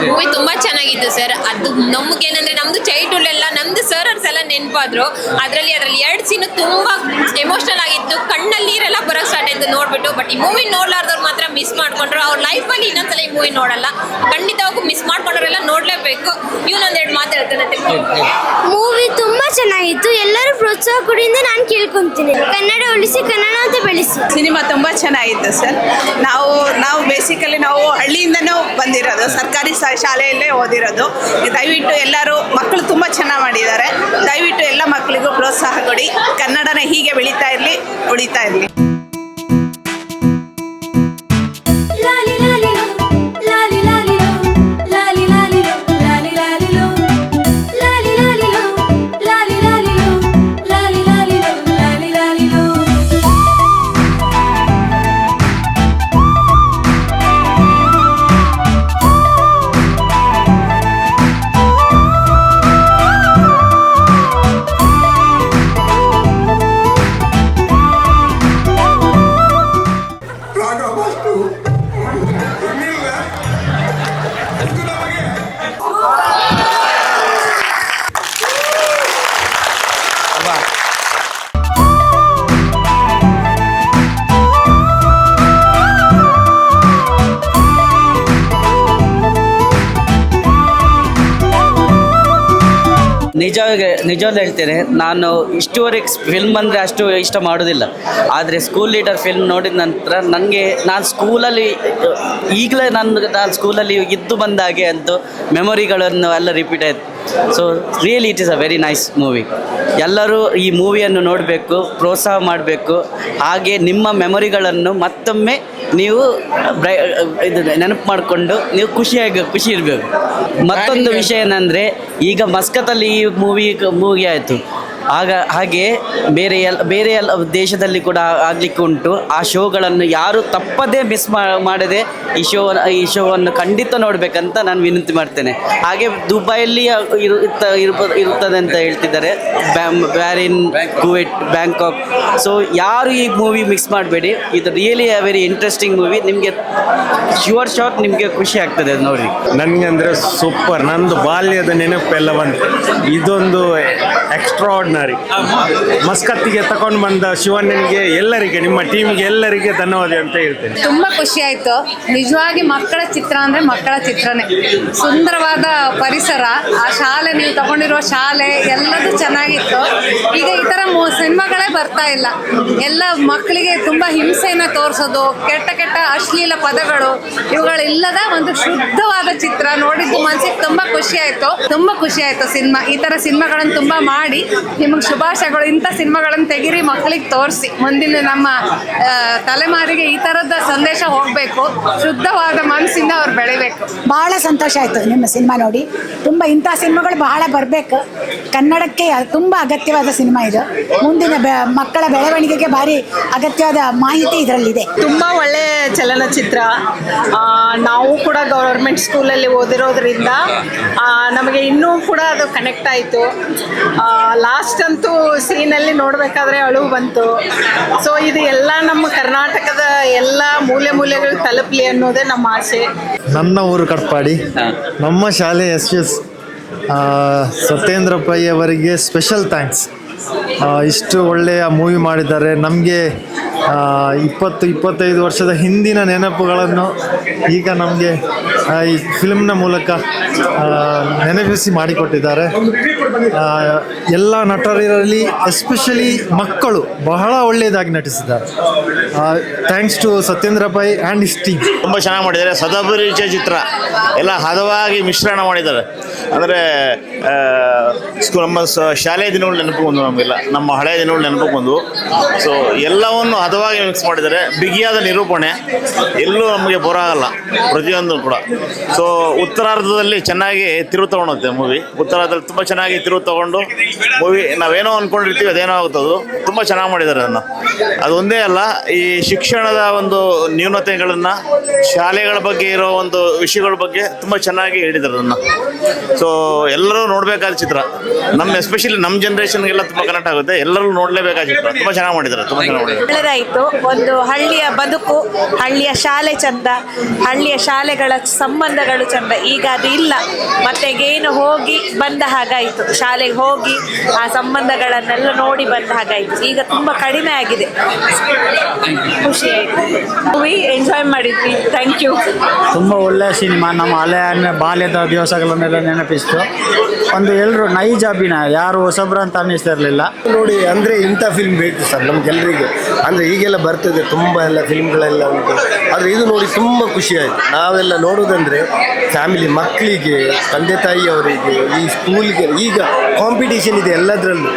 Movie ತುಂಬಾ ಚೆನ್ನಾಗಿತ್ತು sir. ಅದು ನಮ್ಗೇನಂದ್ರೆ ನಮ್ದು ಚೈಲ್ಡ್ಹುಡ್ ಎಲ್ಲ ನಮ್ದು ಸರ್ಸ್ ಎಲ್ಲ ನೆನಪಾದ್ರು. ಅದರಲ್ಲಿ 2 ಸೀನ್ ತುಂಬಾ ಎಮೋಷನಲ್ ಆಗಿತ್ತು. ಕಣ್ಣಲ್ಲಿ ನೀರೆಲ್ಲ ಬರೋಕ್ ಸ್ಟಾರ್ಟ್ ಆಯ್ತು ನೋಡ್ಬಿಟ್ಟು. ಬಟ್ ಈ ಮೂವಿ ನೋಡ್ಲಾರ್ದವ್ರು ಮಾತ್ರ ಮಿಸ್ ಮಾಡ್ಕೊಂಡ್ರು. ಅವ್ರ ಲೈಫಲ್ಲಿ ಇನ್ನೊಂದ್ಸಲ ಈ ಮೂವಿ ನೋಡಲ್ಲ. ಖಂಡಿತವಾಗೂ ಮಿಸ್ ಮಾಡ್ಕೊಂಡ್ರೆಲ್ಲ ನೋಡ್ಲೇಬೇಕು. ಇವನೊಂದೆರಡು ಮಾತಾಡ್ತಾನೆ. ಮೂವಿ ತುಂಬಾ ಚೆನ್ನಾಗಿತ್ತು. ಎಲ್ಲರೂ ಪ್ರೋತ್ಸಾಹ ಕೊಡಿ ಅಂತ ನಾನು ಕೇಳ್ಕೊಂತೀನಿ. ಕನ್ನಡ ಉಳಿಸಿ, ಕನ್ನಡ ಅಂತ ಬೆಳೆಸಿ. ಸಿನಿಮಾ ತುಂಬಾ ಚೆನ್ನಾಗಿತ್ತು ಸರ್. ನಾವು ಬೇಸಿಕಲಿ ನಾವು ಹಳ್ಳಿಯಿಂದನೂ ಬಂದಿರೋದು, ಸರ್ಕಾರಿ ಶಾಲೆಯಲ್ಲೇ ಓದಿರೋದು. ದಯವಿಟ್ಟು ಎಲ್ಲರೂ ಮಕ್ಕಳು ತುಂಬ ಚೆನ್ನಾಗಿ ಮಾಡಿದ್ದಾರೆ. ದಯವಿಟ್ಟು ಎಲ್ಲ ಮಕ್ಕಳಿಗೂ ಪ್ರೋತ್ಸಾಹ ಕೊಡಿ. ಕನ್ನಡನ ಹೀಗೆ ಬೆಳೀತಾ ಇರಲಿ, ಉಳಿತಾ ಇರಲಿ. ನಿಜವಾಗ್ಲೂ ಹೇಳ್ತೇನೆ, ನಾನು ಇಷ್ಟುವರೆಗೆ ಫಿಲ್ಮ್ ಅಂದರೆ ಅಷ್ಟು ಇಷ್ಟ ಮಾಡೋದಿಲ್ಲ. ಆದರೆ ಸ್ಕೂಲ್ ಲೀಡರ್ ಫಿಲ್ಮ್ ನೋಡಿದ ನಂತರ ನನಗೆ ನಾನು ಸ್ಕೂಲಲ್ಲಿ ಈಗಲೇ ನಾನು ಸ್ಕೂಲಲ್ಲಿ ಇದ್ದು ಬಂದಾಗೆ ಅಂತೂ ಮೆಮೊರಿಗಳನ್ನು ಎಲ್ಲ ರಿಪೀಟ್ ಆಯಿತು. So really it is a very nice movie. ಎಲ್ಲರೂ ಈ ಮೂವಿಯನ್ನು ನೋಡಬೇಕು, ಪ್ರೋತ್ಸಾಹ ಮಾಡಬೇಕು. ಹಾಗೆ ನಿಮ್ಮ ಮೆಮೊರಿಗಳನ್ನು ಮತ್ತೊಮ್ಮೆ ನೀವು ಇದು ನೆನಪು ಮಾಡಿಕೊಂಡು ನೀವು ಖುಷಿ ಇರಬೇಕು. ಮತ್ತೊಂದು ವಿಷಯ ಏನಂದರೆ, ಈಗ ಮಸ್ಕತ್ತಲ್ಲಿ ಈ ಮೂವಿ ಆಯಿತು. ಹಾಗೆ ಬೇರೆ ಎಲ್ಲ ದೇಶದಲ್ಲಿ ಕೂಡ ಆಗಲಿಕ್ಕೆ ಉಂಟು. ಆ ಶೋಗಳನ್ನು ಯಾರು ತಪ್ಪದೇ ಮಿಸ್ ಮಾಡದೆ ಈ ಶೋವನ್ನು ಖಂಡಿತ ನೋಡಬೇಕಂತ ನಾನು ವಿನಂತಿ ಮಾಡ್ತೇನೆ. ಹಾಗೆ ದುಬೈಯಲ್ಲಿ ಇರುತ್ತದೆ ಅಂತ ಹೇಳ್ತಿದ್ದಾರೆ, ಬ್ಯಾರಿನ್, ಕುವೈಟ್, ಬ್ಯಾಂಕಾಕ್. ಸೊ ಯಾರು ಈ ಮೂವಿ ಮಿಸ್ ಮಾಡಬೇಡಿ. ಇದು really a very interesting movie. ನಿಮಗೆ ಶ್ಯೂರ್ ಶಾಟ್ ನಿಮಗೆ ಖುಷಿ ಆಗ್ತದೆ ಅದು ನೋಡಿ. ನನಗೆ ಅಂದರೆ ಸೂಪರ್. ನಂದು ಬಾಲ್ಯದ ನೆನಪೆಲ್ಲ ಬಂತು. ಇದೊಂದು ಎಕ್ಸ್ಟ್ರಾರ್ಡಿನರಿ. ಮಸ್ಕತ್ತಿಗೆ ತಗೊಂಡು ಬಂದ ಶಿವಣ್ಣನಿಗೆ, ಎಲ್ಲರಿಗೆ, ನಿಮ್ಮ ಟೀಮ್ಗೆ ಎಲ್ಲರಿಗೆ ಧನ್ಯವಾದ ಅಂತ ಹೇಳ್ತೇನೆ. ತುಂಬಾ ಖುಷಿ ಆಯ್ತು. ನಿಜವಾಗಿ ಮಕ್ಕಳ ಚಿತ್ರ ಅಂದ್ರೆ ಮಕ್ಕಳ ಚಿತ್ರನೇ. ಸುಂದರವಾದ ಪರಿಸರ, ಆ ಶಾಲೆ, ನೀವು ತಗೊಂಡಿರುವ ಶಾಲೆ ಎಲ್ಲದೂ ಚೆನ್ನಾಗಿತ್ತು. ಈಗ ಈ ತರ ಸಿನಿಮಾಗಳೇ ಬರ್ತಾ ಇಲ್ಲ. ಎಲ್ಲ ಮಕ್ಕಳಿಗೆ ತುಂಬಾ ಹಿಂಸೆಯನ್ನ ತೋರಿಸೋದು, ಕೆಟ್ಟ ಅಶ್ಲೀಲ ಪದಗಳು, ಇವುಗಳಿಲ್ಲದ ಒಂದು ಶುದ್ಧವಾದ ಚಿತ್ರ ನೋಡಿದ್ದು ಮನಸ್ಸಿಗೆ ತುಂಬಾ ಖುಷಿ ಆಯ್ತು ಸಿನಿಮಾ. ಈ ತರ ಸಿನಿಮಾಗಳನ್ನು ತುಂಬಾ ಮಾಡಿ ನಿಮಗೆ ಶುಭಾಶಯಗಳು. ಇಂಥ ಸಿನಿಮಾಗಳನ್ನು ತೆಗೀರಿ, ಮಕ್ಕಳಿಗೆ ತೋರಿಸಿ. ಮುಂದಿನ ನಮ್ಮ ತಲೆಮಾರಿಗೆ ಈ ಥರದ ಸಂದೇಶ ಹೋಗಬೇಕು. ಶುದ್ಧವಾದ ಮನಸ್ಸಿಂದ ಅವ್ರು ಬೆಳಿಬೇಕು. ಬಹಳ ಸಂತೋಷ ಆಯಿತು ನಿಮ್ಮ ಸಿನಿಮಾ ನೋಡಿ. ತುಂಬ ಇಂಥ ಸಿನಿಮಾಗಳು ಬಹಳ ಬರಬೇಕು. ಕನ್ನಡಕ್ಕೆ ತುಂಬ ಅಗತ್ಯವಾದ ಸಿನಿಮಾ ಇದು. ಮುಂದಿನ ಮಕ್ಕಳ ಬೆಳವಣಿಗೆಗೆ ಭಾರಿ ಅಗತ್ಯವಾದ ಮಾಹಿತಿ ಇದರಲ್ಲಿದೆ. ತುಂಬ ಒಳ್ಳೆಯ ಚಲನಚಿತ್ರ. ನಾವು ಕೂಡ ಗೌರ್ಮೆಂಟ್ ಸ್ಕೂಲಲ್ಲಿ ಓದಿರೋದ್ರಿಂದ ನಮಗೆ ಇನ್ನೂ ಕೂಡ ಅದು ಕನೆಕ್ಟ್ ಆಯಿತು. ಲಾಸ್ಟ್ ಅಂತೂ ಸೀನಲ್ಲಿ ನೋಡಬೇಕಾದ್ರೆ ಅಳು ಬಂತು. ಸೊ ಇದು ಎಲ್ಲ ನಮ್ಮ ಕರ್ನಾಟಕದ ಎಲ್ಲ ಮೂಲೆಗಳು ತಲುಪಲಿ ಅನ್ನೋದೇ ನಮ್ಮ ಆಸೆ. ನನ್ನ ಊರು ಕಟ್ಪಾಡಿ. ನಮ್ಮ ಶಾಲೆ ಎಸ್ ಸತ್ಯೇಂದ್ರ ಪೈ ಅವರಿಗೆ ಸ್ಪೆಷಲ್ ಥ್ಯಾಂಕ್ಸ್. ಇಷ್ಟು ಒಳ್ಳೆಯ ಮೂವಿ ಮಾಡಿದ್ದಾರೆ. ನಮಗೆ 20-25 ವರ್ಷದ ಹಿಂದಿನ ನೆನಪುಗಳನ್ನು ಈಗ ನಮಗೆ ಈ ಫಿಲ್ಮ್ನ ಮೂಲಕ ನೆನಪಿಸಿ ಮಾಡಿಕೊಟ್ಟಿದ್ದಾರೆ. ಎಲ್ಲ ನಟರಿರಲಿ, ಎಸ್ಪೆಷಲಿ ಮಕ್ಕಳು ಬಹಳ ಒಳ್ಳೆಯದಾಗಿ ನಟಿಸಿದ್ದಾರೆ. Thanks to Satyendra Pai and his team. ತುಂಬ ಚೆನ್ನಾಗಿ ಮಾಡಿದ್ದಾರೆ. ಸದಾಭಿರುಚಿಯ ಚಿತ್ರ ಎಲ್ಲ ಹದವಾಗಿ ಮಿಶ್ರಣ ಮಾಡಿದ್ದಾರೆ. ಅಂದರೆ ನಮ್ಮ ಶಾಲೆಯ ದಿನಗಳು ನೆನಪು ಬಂದು, ನಮಗೆಲ್ಲ ನಮ್ಮ ಹಳೆಯ ದಿನಗಳು ನೆನಪು ಬಂದು. ಸೊ ಎಲ್ಲವನ್ನು ಹದವಾಗಿ ಮಿಕ್ಸ್ ಮಾಡಿದ್ದಾರೆ. ಬಿಗಿಯಾದ ನಿರೂಪಣೆ, ಎಲ್ಲೂ ನಮಗೆ ಬೋರ್ ಆಗಲ್ಲ ಪ್ರತಿಯೊಂದು ಕೂಡ. ಸೊ ಉತ್ತರಾರ್ಧದಲ್ಲಿ ಚೆನ್ನಾಗಿ ತಿರುವು ತಗೊಳುತ್ತೆ ಮೂವಿ. ಉತ್ತರಾರ್ಧದಲ್ಲಿ ತುಂಬ ಚೆನ್ನಾಗಿ ತಿರುವು ತಗೊಂಡು ಮೂವಿ ನಾವೇನೋ ಅಂದ್ಕೊಂಡಿರ್ತೀವಿ ಅದೇನೋ ಆಗುತ್ತದು. ತುಂಬ ಚೆನ್ನಾಗಿ ಮಾಡಿದ್ದಾರೆ ಅದನ್ನು. ಅದು ಒಂದೇ ಅಲ್ಲ, ಈ ಶಿಕ್ಷಣದ ಒಂದು ನ್ಯೂನತೆಗಳನ್ನು, ಶಾಲೆಗಳ ಬಗ್ಗೆ ಇರೋ ಒಂದು ವಿಷಯಗಳ ಬಗ್ಗೆ ತುಂಬ ಚೆನ್ನಾಗಿ ಹೇಳಿದ್ದಾರೆ ಅದನ್ನು. ಸೊ ಎಲ್ಲರೂ ನೋಡಬೇಕಾದ ಚಿತ್ರ. ಎಸ್ಪೆಷಲಿ ನಮ್ಮ ಜನ್ರೇಷನ್ಗೆಲ್ಲ ತುಂಬ ಕನೆಕ್ಟ್ ಆಗುತ್ತೆ. ಆಗುತ್ತೆ. ಎಲ್ಲರೂ ನೋಡಲೇಬೇಕಾದ ಚಿತ್ರ, ತುಂಬ ಚೆನ್ನಾಗಿ ಮಾಡಿದ್ದಾರೆ, ತುಂಬ ಚೆನ್ನಾಗಿ ಮಾಡಿದ್ದಾರೆ. ಒಳ್ಳೆದಾಯಿತು. ಒಂದು ಹಳ್ಳಿಯ ಬದುಕು, ಹಳ್ಳಿಯ ಶಾಲೆ ಚಂದ, ಹಳ್ಳಿಯ ಶಾಲೆಗಳ ಸಂಬಂಧಗಳು ಚಂದ. ಈಗ ಅದು ಇಲ್ಲ, ಮತ್ತೆ ಏನು ಹೋಗಿ ಬಂದ ಹಾಗಾಯಿತು, ಶಾಲೆಗೆ ಹೋಗಿ ಆ ಸಂಬಂಧಗಳನ್ನೆಲ್ಲ ನೋಡಿ ಬಂದ ಹಾಗಾಯಿತು. ಈಗ ತುಂಬ ಕಡಿಮೆ ಆಗಿದೆ. ಖುಷಿ ಆಯಿತು. ಮೂವಿ ಎಂಜಾಯ್ ಮಾಡಿದ್ವಿ. Thank you. ತುಂಬ ಒಳ್ಳೆಯ ಸಿನಿಮಾ. ನಮ್ಮ ಹಳೆಯ ಬಾಲ್ಯದ ದಿವಸಗಳನ್ನೆಲ್ಲ ನೆನಪಿಸ್ತು. ಒಂದು ಎಲ್ಲರೂ ನೈಜ ಅಭಿನಯ, ಯಾರು ಹೊಸಬ್ರು ಅಂತ ಅನ್ನಿಸ್ತಿರ್ಲಿಲ್ಲ. ನೋಡಿ, ಅಂದರೆ ಇಂಥ ಫಿಲ್ಮ್ ಬೇಕು ಸರ್ ನಮಗೆಲ್ಲರಿಗೆ. ಅಂದರೆ ಈಗೆಲ್ಲ ಬರ್ತದೆ ತುಂಬ ಎಲ್ಲ ಫಿಲ್ಮ್ಗಳೆಲ್ಲ ಉಂಟು, ಆದರೆ ಇದು ನೋಡಿ ತುಂಬ ಖುಷಿ ಆಯಿತು. ನಾವೆಲ್ಲ ನೋಡೋದಂದರೆ ಫ್ಯಾಮಿಲಿ, ಮಕ್ಕಳಿಗೆ, ತಂದೆ ತಾಯಿಯವರಿಗೆ, ಈ ಸ್ಕೂಲ್ಗೆ, ಈಗ ಕಾಂಪಿಟೇಷನ್ ಇದೆ ಎಲ್ಲದರಲ್ಲೂ.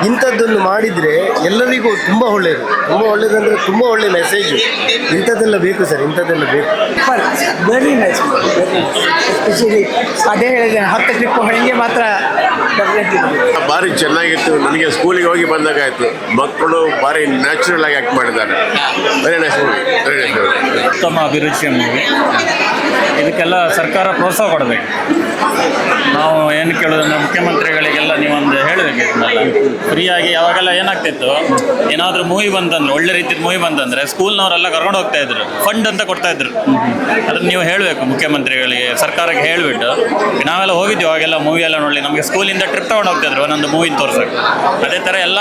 ಇಂಥದ್ದನ್ನು ಮಾಡಿದರೆ ಎಲ್ಲರಿಗೂ ತುಂಬ ಒಳ್ಳೆಯದು. ತುಂಬ ಒಳ್ಳೆಯದಂದರೆ ತುಂಬ ಒಳ್ಳೆಯ ಮೆಸೇಜು. ಇಂಥದ್ದೆಲ್ಲ ಬೇಕು ಸರ್, ಇಂಥದ್ದೆಲ್ಲ ಬೇಕು. ವೆರಿ ನೈಸ್, ಎಸ್ಪೆಷಲಿ ಅದೇ ಹೇಳಿದೆ 10 ಟ್ರಿಪ್ ಹಂಗೆ ಮಾತ್ರ ಭಾರಿ ಚೆನ್ನಾಗಿತ್ತು. ನನಗೆ ಸ್ಕೂಲಿಗೆ ಹೋಗಿ ಬಂದಾಗಾಯ್ತು. ಮಕ್ಕಳು ಭಾರಿ ನ್ಯಾಚುರಲ್ ಆಗಿ ಆ್ಯಕ್ಟ್ ಮಾಡಿದ್ದಾರೆ. Very nice movie, very nice movie. ಉತ್ತಮ ಅಭಿರುಚಿಯ ಮೂವಿ. ಇದಕ್ಕೆಲ್ಲ ಸರ್ಕಾರ ಪ್ರೋತ್ಸಾಹ ಕೊಡಬೇಕು. ನಾವು ಏನು ಕೇಳೋದಂದ್ರೆ ಮುಖ್ಯಮಂತ್ರಿಗಳಿಗೆಲ್ಲ ನೀವೊಂದು ಹೇಳಬೇಕು. ಇದನ್ನೆಲ್ಲ ಫ್ರೀಯಾಗಿ ಯಾವಾಗೆಲ್ಲ ಏನಾಗ್ತಿತ್ತು, ಏನಾದರೂ ಮೂವಿ ಬಂತಂದ್ರೆ, ಒಳ್ಳೆ ರೀತಿಯ ಮೂವಿ ಬಂತಂದರೆ ಸ್ಕೂಲ್ನವರೆಲ್ಲ ಕರ್ಕೊಂಡು ಹೋಗ್ತಾ ಇದ್ರು, ಫಂಡ್ ಅಂತ ಕೊಡ್ತಾ ಇದ್ರು. ಅದನ್ನು ನೀವು ಹೇಳಬೇಕು ಮುಖ್ಯಮಂತ್ರಿಗಳಿಗೆ, ಸರ್ಕಾರಕ್ಕೆ ಹೇಳಿಬಿಟ್ಟು. ನಾವೆಲ್ಲ ಹೋಗಿದ್ವಿ ಅವಾಗೆಲ್ಲ ಮೂವಿ ಎಲ್ಲ ನೋಡಿ, ನಮಗೆ ಸ್ಕೂಲಿಂದ ಟ್ರಿಪ್ ತೊಗೊಂಡು ಹೋಗ್ತಾಯಿದ್ರು ಒಂದೊಂದು ಮೂವಿ ತೋರ್ಸೋಕ್ಕೆ. ಅದೇ ಥರ ಎಲ್ಲ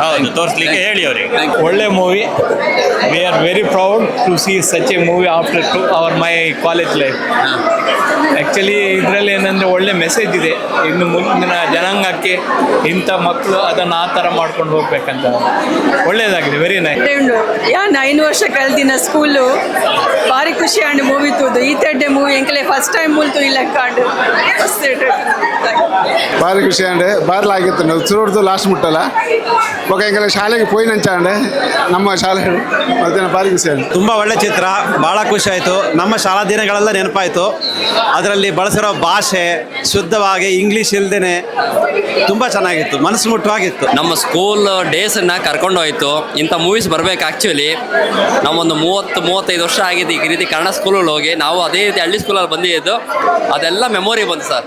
ಹೌದು ತೋರಿಸ್ಲಿಕ್ಕೆ ಹೇಳಿ ಅವರಿಗೆ. ಒಳ್ಳೆ movie. We are very proud to see such a movie after our my college life. Actually ಇದರಲ್ಲಿ ಏನಂದರೆ ಒಳ್ಳೆ ಮೆಸೇಜ್ ಇದೆ. ಇನ್ನು ಮುಂದಿನ ಜನಾಂಗಕ್ಕೆ ಇಂಥ ಮಕ್ಕಳು ಅದನ್ನು ಆ ಥರ ಮಾಡ್ಕೊಂಡು ಹೋಗ್ಬೇಕಂತ ಒಳ್ಳೆಯದಾಗಿದೆ. Very nice. 9 ವರ್ಷ ಕಳೆದಿನ ಸ್ಕೂಲು ಭಾರಿ ಖುಷಿ ಅಂಡ್ ಮೂವಿ ತೂದು ಈ ತಡ್ಡೆ ಮೂವಿ ಎಂಕಲೆ ಫಸ್ಟ್ ಟೈಮ್ ಮೂಲ್ತು ಇಲ್ಲ ಕಾಂಡು ಭಾರಿ ಖುಷಿ ಅಂಡೆ ಬಾರ್ಲಾಗಿತ್ತು. ನಾವು ತಿರುಡ್ದು ಲಾಸ್ಟ್ ಮುಟ್ಟಲ್ಲ ఒక ఇంకా ಶಾಲೆಗೆ పోయినంచా ಅಂಡೆ ನಮ್ಮ ಶಾಲೆ ಮತ್ತೆ ಭಾರಿ ಖುಷಿ ಆಯ್ತು. ತುಂಬ ಒಳ್ಳೆ ಚಿತ್ರ, ಭಾಳ ಖುಷಿ ಆಯಿತು. ನಮ್ಮ ಶಾಲಾ ದಿನಗಳೆಲ್ಲ ನೆನಪಾಯಿತು. ಅದರಲ್ಲಿ ಬಳಸಿರೋ ಭಾಷೆ ಶುದ್ಧವಾಗಿ ಇಂಗ್ಲೀಷ್ ಇಲ್ದೇನೆ ತುಂಬ ಚೆನ್ನಾಗಿತ್ತು, ಮನಸ್ಸು ಮುಟ್ಟವಾಗಿತ್ತು. ನಮ್ಮ ಸ್ಕೂಲ್ ಡೇಸನ್ನು ಕರ್ಕೊಂಡು ಹೋಯಿತು. ಇಂಥ ಮೂವೀಸ್ ಬರಬೇಕು. ಆ್ಯಕ್ಚುಲಿ ನಾವೊಂದು 30-35 ವರ್ಷ ಆಗಿದೆ ಈ ರೀತಿ ಕನ್ನಡ ಸ್ಕೂಲಲ್ಲಿ ಹೋಗಿ. ನಾವು ಅದೇ ರೀತಿ ಹಳ್ಳಿ ಸ್ಕೂಲಲ್ಲಿ ಬಂದಿದ್ದು, ಅದೆಲ್ಲ ಮೆಮೊರಿ ಬಂತು sir.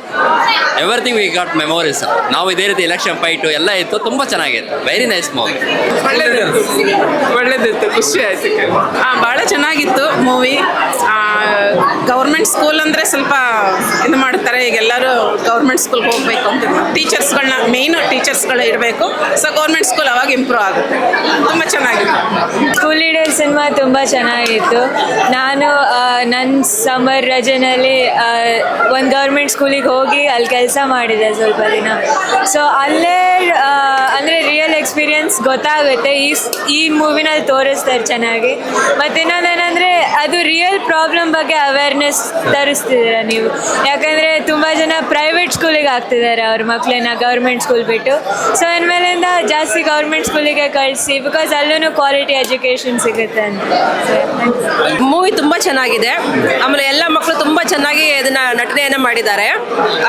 Everything we got memories. ನಾವು ಇದೇ ರೀತಿ ಎಲೆಕ್ಷನ್ ಫೈಟು ಎಲ್ಲ ಇತ್ತು, ತುಂಬ ಚೆನ್ನಾಗಿತ್ತು. Very nice movie. ಒಳ್ಳೆದಿತ್ತು, ಖುಷಿ ಆಯ್ತು. ಭಾಳ ಚೆನ್ನಾಗಿತ್ತು ಮೂವಿ. ಗೌರ್ಮೆಂಟ್ ಸ್ಕೂಲ್ ಅಂದರೆ ಸ್ವಲ್ಪ ಇದು ಮಾಡ್ತಾರೆ. ಈಗ ಎಲ್ಲರೂ ಗೌರ್ಮೆಂಟ್ ಸ್ಕೂಲ್ಗೆ ಹೋಗಬೇಕು ಅಂತ, ಟೀಚರ್ಸ್ಗಳನ್ನ ಮೇಯ್ನು ಟೀಚರ್ಸ್ಗಳು ಇರಬೇಕು. ಸೊ ಗೌರ್ಮೆಂಟ್ ಸ್ಕೂಲ್ ಅವಾಗ ಇಂಪ್ರೂವ್ ಆಗುತ್ತೆ. ತುಂಬ ಚೆನ್ನಾಗಿತ್ತು. ಸ್ಕೂಲ್ ಲೀಡರ್ ಸಿನಿಮಾ ತುಂಬ ಚೆನ್ನಾಗಿತ್ತು. ನಾನು ನನ್ನ ಸಮ್ಮರ್ ರಜೆನಲ್ಲಿ ಒಂದು ಗೌರ್ಮೆಂಟ್ ಸ್ಕೂಲಿಗೆ ಹೋಗಿ ಅಲ್ಲಿ ಕೆಲಸ ಮಾಡಿದೆ ಸ್ವಲ್ಪ ದಿನ. ಸೊ ಅಲ್ಲೇ ಅಂದರೆ ರಿಯಲ್ ಎಕ್ಸ್ಪೀರಿಯನ್ಸ್ ಗೊತ್ತಾಗುತ್ತೆ. ಈ ಮೂವಿನಲ್ಲಿ ತೋರಿಸ್ತಾರೆ ಚೆನ್ನಾಗಿ. ಮತ್ತು ಇನ್ನೊಂದೇನೆಂದರೆ ಅದು ರಿಯಲ್ ಪ್ರಾಬ್ಲಮ್ ಬಗ್ಗೆ ಅವೇರ್ನೆಸ್ ತರಿಸ್ತಿದ್ದೀರ ನೀವು. ಯಾಕಂದರೆ ತುಂಬ ಜನ ಪ್ರೈವೇಟ್ ಸ್ಕೂಲಿಗೆ ಹಾಕ್ತಿದ್ದಾರೆ ಅವ್ರ ಮಕ್ಕಳನ್ನ ಗೌರ್ಮೆಂಟ್ ಸ್ಕೂಲ್ ಬಿಟ್ಟು. ಸೊ ಇನ್ಮೇಲಿಂದ ಜಾಸ್ತಿ ಗೌರ್ಮೆಂಟ್ ಸ್ಕೂಲಿಗೆ ಕಳಿಸಿ, ಬಿಕಾಸ್ ಅಲ್ಲೂ ಕ್ವಾಲಿಟಿ ಎಜುಕೇಷನ್ ಸಿಗುತ್ತೆ ಅಂತ. ಮೂವಿ ತುಂಬ ಚೆನ್ನಾಗಿದೆ. ಆಮೇಲೆ ಎಲ್ಲ ಮಕ್ಕಳು ತುಂಬ ಚೆನ್ನಾಗಿ ಇದನ್ನ ನಟನೆಯನ್ನು ಮಾಡಿದ್ದಾರೆ.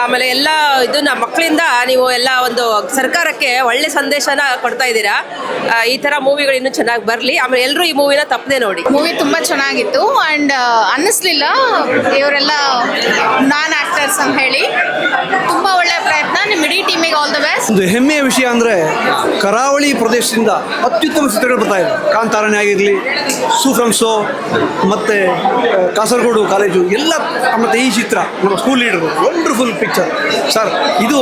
ಆಮೇಲೆ ಎಲ್ಲ ಇದನ್ನ ಮಕ್ಕಳಿಂದ ನೀವು ಎಲ್ಲ ಒಂದು ಸರ್ಕಾರಕ್ಕೆ ಒಳ್ಳೆ ಸಂದೇಶನ ಕೊಡ್ತಾ ಇದ್ದೀರಾ. ಈ ಥರ ಮೂವಿಗಳು ಇನ್ನೂ ಚೆನ್ನಾಗಿ ಬರಲಿ. ಆಮೇಲೆ ಎಲ್ಲರೂ ಈ ಮೂವಿನ ತಪ್ಪದೆ ನೋಡಿ. ಮೂವಿ ತುಂಬ ಚೆನ್ನಾಗಿತ್ತು ಆ್ಯಂಡ್ ಅನ್ನಿಸ್ಲಿಲ್ಲ ಇವರೆಲ್ಲ ನಾನ್ ಆಕ್ಟರ್ಸ್ ಅಂತ ಹೇಳಿ. ತುಂಬ ಒಳ್ಳೆಯ ಪ್ರಯತ್ನ. ನಿಮ್ಮ ಇಡೀ ಟೀಮಿಗೆ ಆಲ್ ದ ಬೆಸ್ಟ್. ಒಂದು ಹೆಮ್ಮೆಯ ವಿಷಯ ಅಂದರೆ ಕರಾವಳಿ ಪ್ರದೇಶದಿಂದ ಅತ್ಯುತ್ತಮ ಚಿತ್ರಗಳು ಬರ್ತಾ ಇದೆ. ಕಾಂತಾರನೇ ಆಗಿರಲಿ, ಸೂಫ್ರಮ್ಸೋ ಮತ್ತು ಕಾಸರಗೋಡು ಕಾಲೇಜು ಎಲ್ಲ, ಮತ್ತು ಈ ಚಿತ್ರ ನಮ್ಮ school leader wonderful picture sir. ಇದು